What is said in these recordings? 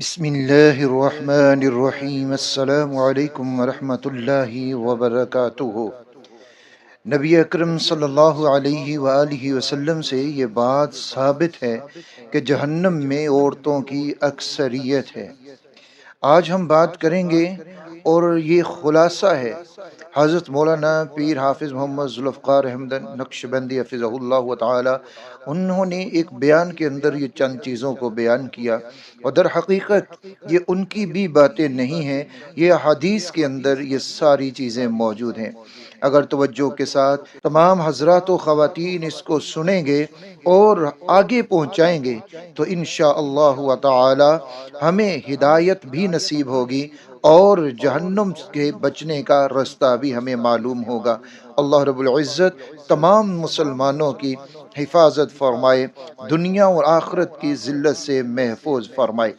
بسم اللہ الرحمن الرحیم السلام علیکم ورحمۃ اللہ وبرکاتہ۔ نبی اکرم صلی اللہ علیہ وآلہ وسلم سے یہ بات ثابت ہے کہ جہنم میں عورتوں کی اکثریت ہے۔ آج ہم بات کریں گے اور یہ خلاصہ ہے حضرت مولانا پیر حافظ محمد ذوالفقار احمد نقشبندی حفظہ اللہ تعالی، انہوں نے ایک بیان کے اندر یہ چند چیزوں کو بیان کیا، اور در حقیقت یہ ان کی بھی باتیں نہیں ہیں، یہ حدیث کے اندر یہ ساری چیزیں موجود ہیں۔ اگر توجہ کے ساتھ تمام حضرات و خواتین اس کو سنیں گے اور آگے پہنچائیں گے تو انشاءاللہ تعالی ہمیں ہدایت بھی نصیب ہوگی اور جہنم کے بچنے کا رستہ بھی ہمیں معلوم ہوگا۔ اللہ رب العزت تمام مسلمانوں کی حفاظت فرمائے، دنیا اور آخرت کی ذلت سے محفوظ فرمائے۔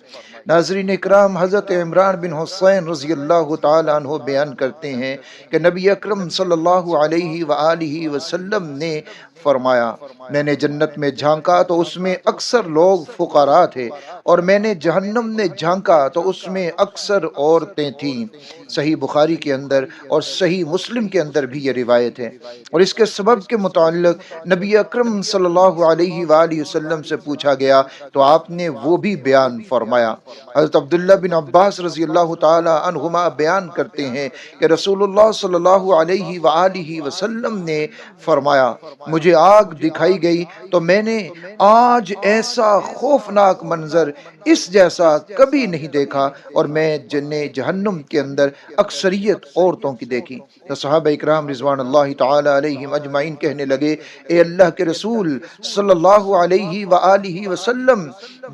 ناظرین اکرام، حضرت عمران بن حسین رضی اللہ تعالیٰ عنہ بیان کرتے ہیں کہ نبی اکرم صلی اللہ علیہ وآلہ وسلم نے فرمایا، میں نے جنت میں جھانکا تو اس میں اکثر لوگ فقراء تھے، اور میں نے جہنم میں جھانکا تو اس میں اکثر عورتیں تھیں۔ صحیح بخاری کے اندر اور صحیح مسلم کے اندر بھی یہ روایت ہے، اور اس کے سبب کے متعلق نبی اکرم صلی اللہ علیہ وآلہ وسلم سے پوچھا گیا تو آپ نے وہ بھی بیان فرمایا۔ حضرت عبداللہ بن عباس رضی اللہ تعالی عنہما بیان کرتے ہیں کہ رسول اللہ صلی اللہ علیہ وآلہ وسلم نے فرمایا، مجھے آگ دکھائی گئی تو میں نے آج ایسا خوفناک منظر اس جیسا کبھی نہیں دیکھا، اور میں جہنم کے اندر اکثریت عورتوں کی دیکھی۔ تو صحابہ اکرام رضوان اللہ تعالی علیہم اجمعین کہنے لگے، اے اللہ کے رسول صلی اللہ علیہ وآلہ وسلم،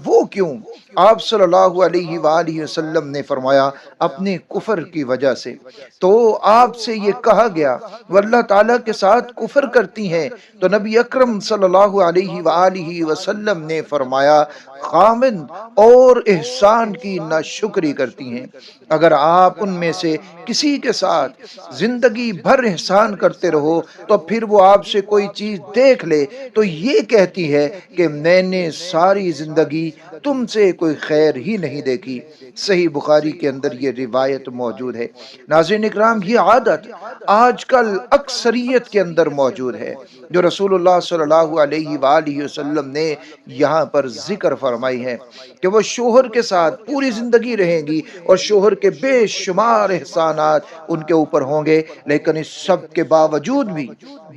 وہ کیوں؟ آپ صلی اللہ علیہ وآلہ وسلم نے فرمایا، اپنے کفر کی وجہ سے۔ تو آپ سے یہ کہا گیا وہ اللہ تعالیٰ کے ساتھ کفر کرتی ہیں، تو نبی اکرم صلی اللہ علیہ وآلہ وسلم نے فرمایا، خامند اور احسان کی ناشکری کرتی ہیں۔ اگر آپ ان میں سے کسی کے ساتھ زندگی بھر احسان کرتے رہو تو پھر وہ آپ سے کوئی چیز دیکھ لے تو یہ کہتی ہے کہ میں نے ساری زندگی تم سے کوئی خیر ہی نہیں دیکھی۔ صحیح بخاری کے اندر یہ روایت موجود ہے۔ ناظرین اکرام، یہ عادت آج کل اکثریت کے اندر موجود ہے جو رسول اللہ صلی اللہ علیہ وآلہ وسلم نے یہاں پر ذکر فرمائی ہے کہ وہ شوہر کے ساتھ پوری زندگی رہیں گی اور شوہر کے بے شمار احسانات ان کے اوپر ہوں گے، لیکن اس سب کے باوجود بھی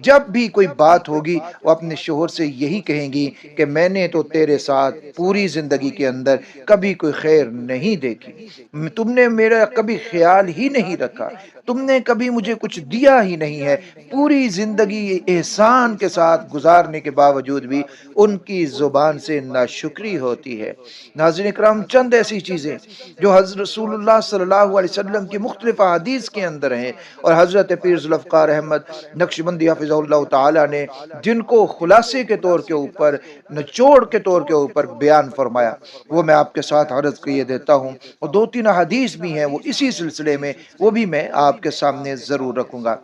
جب بھی کوئی بات ہوگی وہ اپنے شوہر سے یہی کہیں گی کہ میں نے تو تیرے ساتھ پوری زندگی کے اندر کبھی کوئی خیر نہیں دیکھی، تم نے میرا کبھی خیال ہی نہیں رکھا، تم نے کبھی مجھے کچھ دیا ہی نہیں ہے۔ پوری زندگی احسان کے ساتھ گزارنے کے باوجود بھی ان کی زبان سے ناشکری ہوتی ہے۔ ناظرین اکرام، چند ایسی چیزیں جو حضرت رسول اللہ صلی اللہ علیہ وسلم کی مختلف احادیث کے اندر ہیں، اور حضرت پیر ذوالفقار احمد نقشبندی حفظہ اللہ تعالی نے جن کو خلاصے کے طور کے اوپر، نچوڑ کے طور کے اوپر بیان فرمایا، وہ میں آپ کے ساتھ عرض کیے دیتا ہوں، اور دو تین حدیث بھی ہیں وہ اسی سلسلے میں، وہ بھی میں آپ کے سامنے ضرور رکھوں گا۔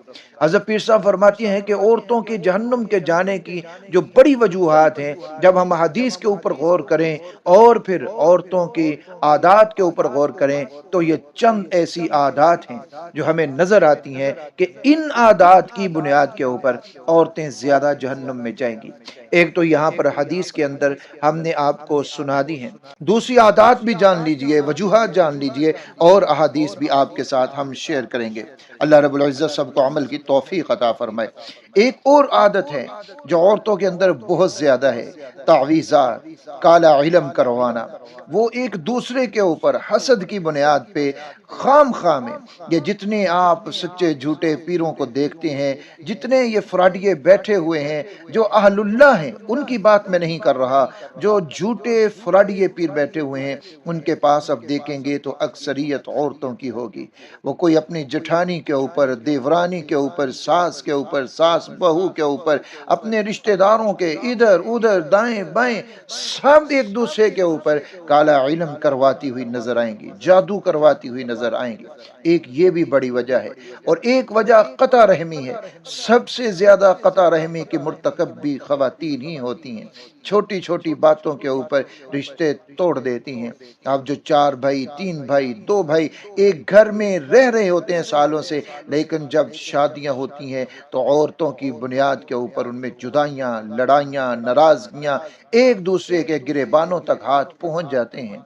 حضرت پیر صاحب فرماتی ہیں کہ عورتوں کے جہنم کے جانے کی جو بڑی وجوہات ہیں، جب ہم حدیث کے اوپر غور کریں اور پھر عورتوں کی عادات کے اوپر غور کریں تو یہ چند ایسی عادات ہیں جو ہمیں نظر آتی ہیں کہ ان عادات کی بنیاد کے اوپر عورتیں زیادہ جہنم میں جائیں گی۔ ایک تو یہاں پر حدیث کے اندر ہم نے آپ کو سنا دی ہیں، دوسری عادات بھی جان لیجئے، وجوہات جان لیجئے، اور احادیث بھی آپ کے ساتھ ہم شیئر کریں گے۔ اللہ رب العزت سب کو عمل کی توفیق عطا فرمائے۔ ایک اور عادت ہے جو عورتوں کے اندر بہت زیادہ ہے، تعویذات، کالا علم کروانا۔ وہ ایک دوسرے کے اوپر حسد کی بنیاد پہ خام خام ہے۔ یہ جتنے آپ سچے جھوٹے پیروں کو دیکھتے ہیں، جتنے یہ فراڈیے بیٹھے ہوئے ہیں جو اہل اللہ ہیں، ان کی بات میں نہیں کر رہا، جو جھوٹے فراڈیے پیر بیٹھے ہوئے ہیں ان کے پاس اب دیکھیں گے تو اکثریت عورتوں کی ہوگی۔ وہ کوئی اپنی جٹھانی کے اوپر، دیورانی کے اوپر اوپر، ساس کے اوپر، ساس بہو کے اوپر، اپنے رشتہ داروں کے ادھر ادھر دائیں بائیں سب ایک دوسرے کے اوپر کالا علم کرواتی ہوئی نظر آئیں گی، جادو کرواتی ہوئی نظر آئیں گی۔ ایک یہ بھی بڑی وجہ ہے، اور ایک وجہ قطع رحمی ہے۔ سب سے زیادہ قطع رحمی کی مرتکب بھی خواتین ہی ہوتی ہیں، چھوٹی چھوٹی باتوں کے اوپر رشتے توڑ دیتی ہیں۔ آپ جو 4 بھائی، 3 بھائی، 2 بھائی ایک گھر میں رہ رہے ہوتے ہیں سالوں سے، لیکن جب شادیاں ہوتی ہیں تو عورتوں کی بنیاد کے اوپر ان میں جدائیاں، لڑائیاں، ناراضگیاں، ایک دوسرے کے گریبانوں تک ہاتھ پہنچ جاتے ہیں۔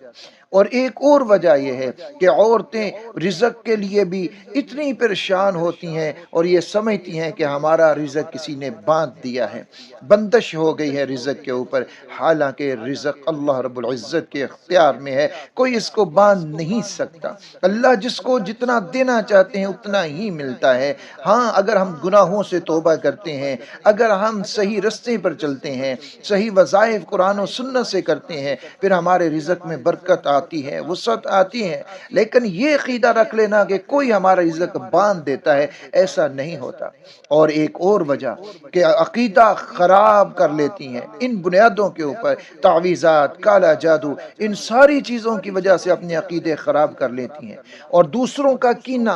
اور ایک اور وجہ یہ ہے کہ عورتیں رزق کے لیے بھی اتنی پریشان ہوتی ہیں اور یہ سمجھتی ہیں کہ ہمارا رزق کسی نے باندھ دیا ہے، بندش ہو گئی ہے رزق کے اوپر، حالانکہ رزق اللہ رب العزت کے اختیار میں ہے، کوئی اس کو باندھ نہیں سکتا۔ اللہ جس کو جتنا دینا چاہتے ہیں اتنا ہی ملتا ہے۔ ہاں، اگر ہم گناہوں سے توبہ کرتے ہیں، اگر ہم صحیح رستے پر چلتے ہیں، صحیح وظائف قرآن و سنت سے کرتے ہیں، پھر ہمارے رزق میں برکت آتی ہے، وسعت آتی ہے۔ لیکن یہ عقیدہ رکھ لینا کہ کوئی ہمارا رزق باندھ دیتا ہے، ایسا نہیں ہوتا۔ اور ایک اور وجہ کہ عقیدہ خراب کر لیتی ہیں ان بنیادوں کے اوپر، تعویذات، کالا جادو، ان ساری چیزوں کی وجہ سے اپنے عقیدے خراب کر لیتی ہیں، اور دوسروں کا کینہ،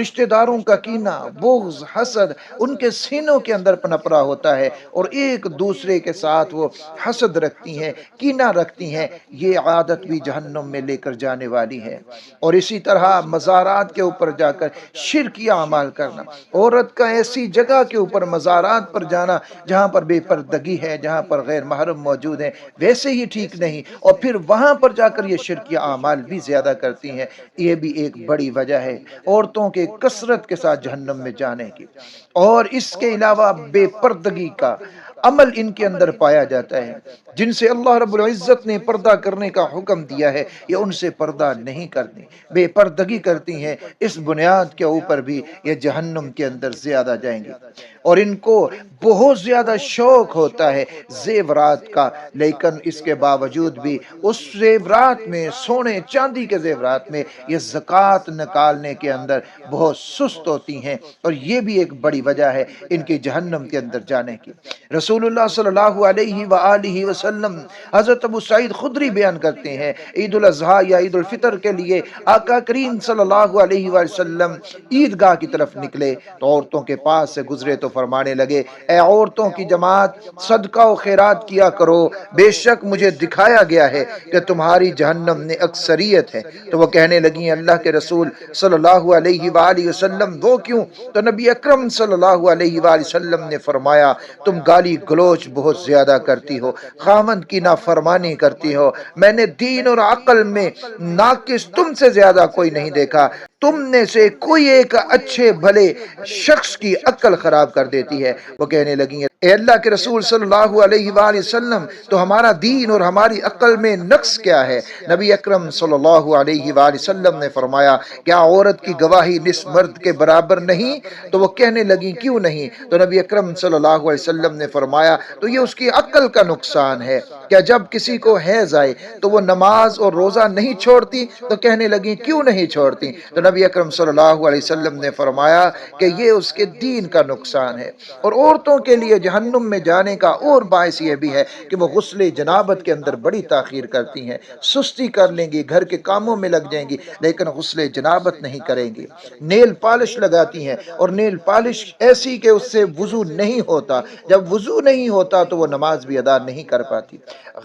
رشتہ داروں کا کینہ، بغض، حسد ان کے سینوں کے اندر پنپرا ہوتا ہے، اور ایک دوسرے کے ساتھ وہ حسد رکھتی ہیں، کینہ رکھتی ہیں۔ یہ عادت بھی جہنم میں لے کر جانے والی ہے۔ اور اسی طرح مزارات کے اوپر جا کر شرکیہ اعمال کرنا، عورت کا ایسی جگہ کے اوپر مزارات پر جانا جہاں پر بے پردگی ہے، جہاں پر غیر محرم موجود ہیں، ویسے ہی ٹھیک نہیں، اور پھر وہاں پر جا کر یہ شرکیہ اعمال بھی زیادہ کرتی ہیں۔ یہ بھی ایک بڑی وجہ ہے عورتوں کے کثرت کے ساتھ جہنم میں جانے کی۔ اور اس کے علاوہ بے پردگی کا عمل ان کے اندر پایا جاتا ہے، جن سے اللہ رب العزت نے پردہ کرنے کا حکم دیا ہے، یہ ان سے پردہ نہیں کرتی، بے پردگی کرتی ہیں۔ اس بنیاد کے اوپر بھی یہ جہنم کے اندر زیادہ جائیں گے، اور ان کو بہت زیادہ شوق ہوتا ہے زیورات کا، لیکن اس کے باوجود بھی اس زیورات میں، سونے چاندی کے زیورات میں، یہ زکوٰۃ نکالنے کے اندر بہت سست ہوتی ہیں، اور یہ بھی ایک بڑی وجہ ہے ان کی جہنم کے اندر جانے کی۔ رسول اللہ صلی اللہ علیہ وآلہ وسلم، حضرت ابو سعید خدری بیان کرتے ہیں، عید الاضحیٰ یا عید الفطر کے لیے آقا کریم صلی اللہ علیہ وسلم عیدگاہ کی طرف نکلے تو عورتوں کے پاس سے گزرے تو فرمانے لگے، اے عورتوں کی جماعت، صدقہ و خیرات کیا کرو، بے شک مجھے دکھایا گیا ہے کہ تمہاری جہنم میں اکثریت ہے۔ تو وہ کہنے لگی، اللہ کے رسول صلی اللہ علیہ وآلہ وسلم وہ کیوں؟ تو نبی اکرم صلی اللہ علیہ وآلہ وسلم نے فرمایا، تم گالی گلوچ بہت زیادہ کرتی ہو، خامند کی نافرمانی کرتی ہو، میں نے دین اور عقل میں ناقص تم سے زیادہ کوئی نہیں دیکھا، تم نے سے کوئی ایک اچھے بھلے شخص کی عقل خراب کر دیتی ہے۔ وہ کہنے لگی، اے اللہ کے رسول صلی اللہ علیہ وآلہ وسلم، تو ہمارا دین اور ہماری عقل میں نقص کیا ہے؟ نبی اکرم صلی اللہ علیہ وآلہ وسلم نے فرمایا، کیا عورت کی گواہی نصف مرد کے برابر نہیں؟ تو وہ کہنے لگی، کیوں نہیں؟ تو نبی اکرم صلی اللہ علیہ وسلم نے فرمایا، تو یہ اس کی عقل کا نقصان ہے۔ کیا جب کسی کو حیض آئے تو وہ نماز اور روزہ نہیں چھوڑتی؟ تو کہنے لگی، کیوں نہیں چھوڑتی؟ تو نبی اکرم صلی اللہ علیہ وسلم نے فرمایا کہ یہ اس کے دین کا نقصان ہے۔ اور عورتوں کے لیے جہنم میں جانے کا اور باعث یہ بھی ہے کہ وہ غسل جنابت کے اندر بڑی تاخیر کرتی ہیں، سستی کر لیں گی، گھر کے کاموں میں لگ جائیں گی، لیکن غسل جنابت نہیں کریں گی۔ نیل پالش لگاتی ہیں، اور نیل پالش ایسی کہ اس سے وضو نہیں ہوتا، جب وضو نہیں ہوتا تو وہ نماز بھی ادا نہیں کر پاتی۔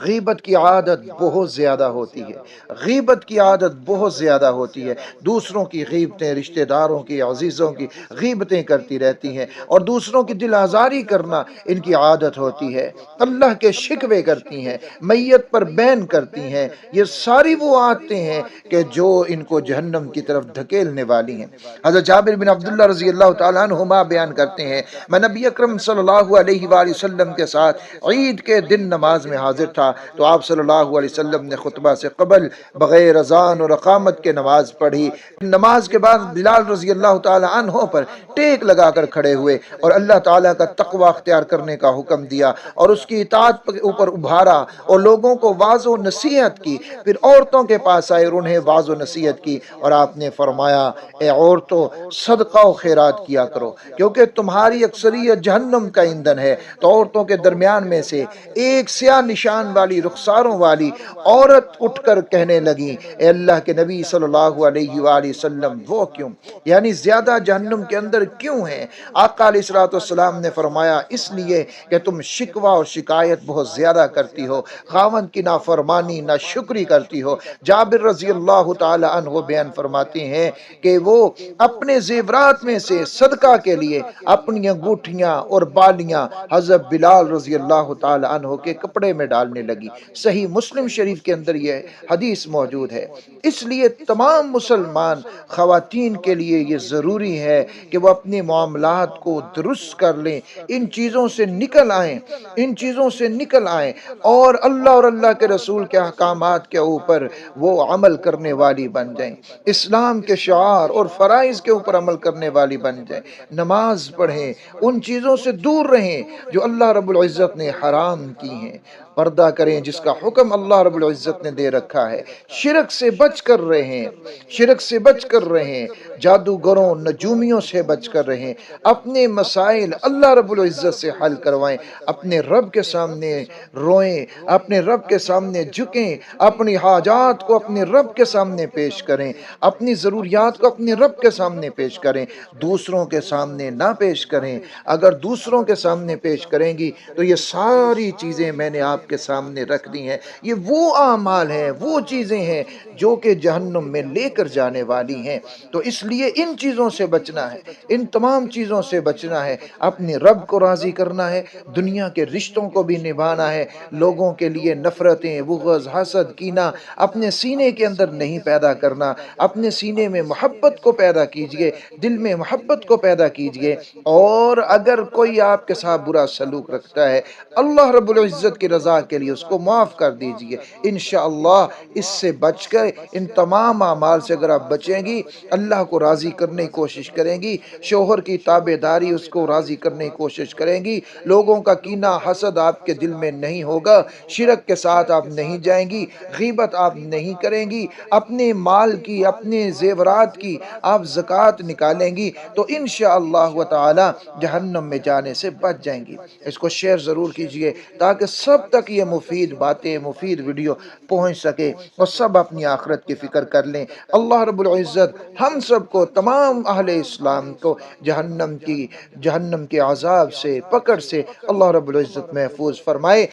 غیبت کی عادت بہت زیادہ ہوتی ہے، غیبت کی عادت بہت زیادہ ہوتی ہے، دوسروں کی غیبتیں، رشتہ داروں کی، عزیزوں کی غیبتیں کرتی رہتی ہیں، اور دوسروں کی دل آزاری کرنا ان کی عادت ہوتی ہے، اللہ کے شکوے کرتی ہیں، میت پر بین کرتی ہیں۔ یہ ساری وہ عادتیں ہیں کہ جو ان کو جہنم کی طرف دھکیلنے والی ہیں۔ حضرت جابر بن عبداللہ رضی اللہ تعالیٰ عنہما بیان کرتے ہیں، میں نبی اکرم صلی اللہ علیہ وآلہ وسلم کے ساتھ عید کے دن نماز میں حاضر تھا، تو آپ صلی اللہ علیہ وسلم نے خطبہ سے قبل بغیر اذان اور اقامت کے نماز پڑھی۔ نماز کے بعد بلال رضی اللہ تعالیٰ عنہ پر ٹیک لگا کر کھڑے ہوئے اور اللہ تعالیٰ کا تقوی اختیار اختیار کرنے کا حکم دیا اور اس کی اطاعت کے اوپر ابھارا اور لوگوں کو واعظ و نصیحت کی، پھر عورتوں کے پاس آئے اور انہیں واعظ و نصیحت کی، اور آپ نے فرمایا اے عورتوں صدقہ و خیرات کیا کرو کیونکہ تمہاری اکثریت جہنم کا ایندھن ہے۔ تو عورتوں کے درمیان میں سے ایک سیاہ نشان والی رخساروں والی عورت اٹھ کر کہنے لگی اے اللہ کے نبی صلی اللہ علیہ وآلہ وسلم وہ کیوں، یعنی زیادہ جہنم کے اندر کیوں ہیں؟ آقا علیہ الصلوۃ والسلام نے فرمایا اس لیے کہ تم شکوہ اور شکایت بہت زیادہ کرتی ہو، خاوند کی نافرمانی ناشکری کرتی ہو۔ جابر رضی اللہ تعالی عنہ بیان فرماتے ہیں کہ وہ اپنے زیورات میں سے صدقہ کے لیے اپنی انگوٹھیاں اور بالیاں حضرت بلال رضی اللہ تعالی عنہ کے کپڑے میں ڈالنے لگی۔ صحیح مسلم شریف کے اندر یہ حدیث موجود ہے۔ اس لیے تمام مسلمان خواتین کے لیے یہ ضروری ہے کہ وہ اپنے معاملات کو درست کر لیں، ان چیزوں سے نکل آئیں، ان چیزوں سے نکل آئیں اور اللہ کے رسول کے احکامات کے اوپر وہ عمل کرنے والی بن جائیں، اسلام کے شعار اور فرائض کے اوپر عمل کرنے والی بن جائیں، نماز پڑھیں، ان چیزوں سے دور رہیں جو اللہ رب العزت نے حرام کی ہیں، پردہ کریں جس کا حکم اللہ رب العزت نے دے رکھا ہے، شرک سے بچ کر رہیں، شرک سے بچ کر رہیں، جادوگروں نجومیوں سے بچ کر رہیں، اپنے مسائل اللہ رب العزت سے حل کروائیں، اپنے رب کے سامنے روئیں، اپنے رب کے سامنے جھکیں، اپنی حاجات کو اپنے رب کے سامنے پیش کریں، اپنی ضروریات کو اپنے رب کے سامنے پیش کریں، دوسروں کے سامنے نہ پیش کریں۔ اگر دوسروں کے سامنے پیش کریں گی تو یہ ساری چیزیں میں نے آپ کے سامنے رکھ دی ہیں، یہ وہ اعمال ہیں، وہ چیزیں ہیں جو کہ جہنم میں لے کر جانے والی ہیں۔ تو اس لیے ان چیزوں سے بچنا ہے، ان تمام چیزوں سے بچنا ہے، اپنے رب کو راضی کرنا ہے، دنیا کے رشتوں کو بھی نبھانا ہے، لوگوں کے لیے نفرتیں، بغض، حسد، کینہ اپنے سینے کے اندر نہیں پیدا کرنا، اپنے سینے میں محبت کو پیدا کیجئے، دل میں محبت کو پیدا کیجئے، اور اگر کوئی آپ کے ساتھ برا سلوک رکھتا ہے اللہ رب العزت کی رضا کے لیے اس کو معاف کر دیجئے۔ انشاءاللہ اس سے بچ کر ان تمام اعمال سے اگر آپ بچیں گی، اللہ کو راضی کرنے کی کوشش کریں گی، شوہر کی تابعداری اس کو راضی کرنے کی کوشش کریں گی، لوگوں کا کینہ حسد آپ کے دل میں نہیں ہوگا، شرک کے ساتھ آپ نہیں جائیں گی، غیبت آپ نہیں کریں گی، اپنے مال کی اپنے زیورات کی آپ زکوٰۃ نکالیں گی تو انشاءاللہ تعالی جہنم میں جانے سے بچ جائیں گی۔ اس کو شیئر ضرور کیجئے تاکہ سب تک یہ مفید باتیں، مفید ویڈیو پہنچ سکے اور سب اپنی آخرت کی فکر کر لیں۔ اللہ رب العزت ہم سب کو، تمام اہل اسلام کو جہنم کے عذاب سے، پکڑ سے اللہ رب العزت محفوظ فرمائے۔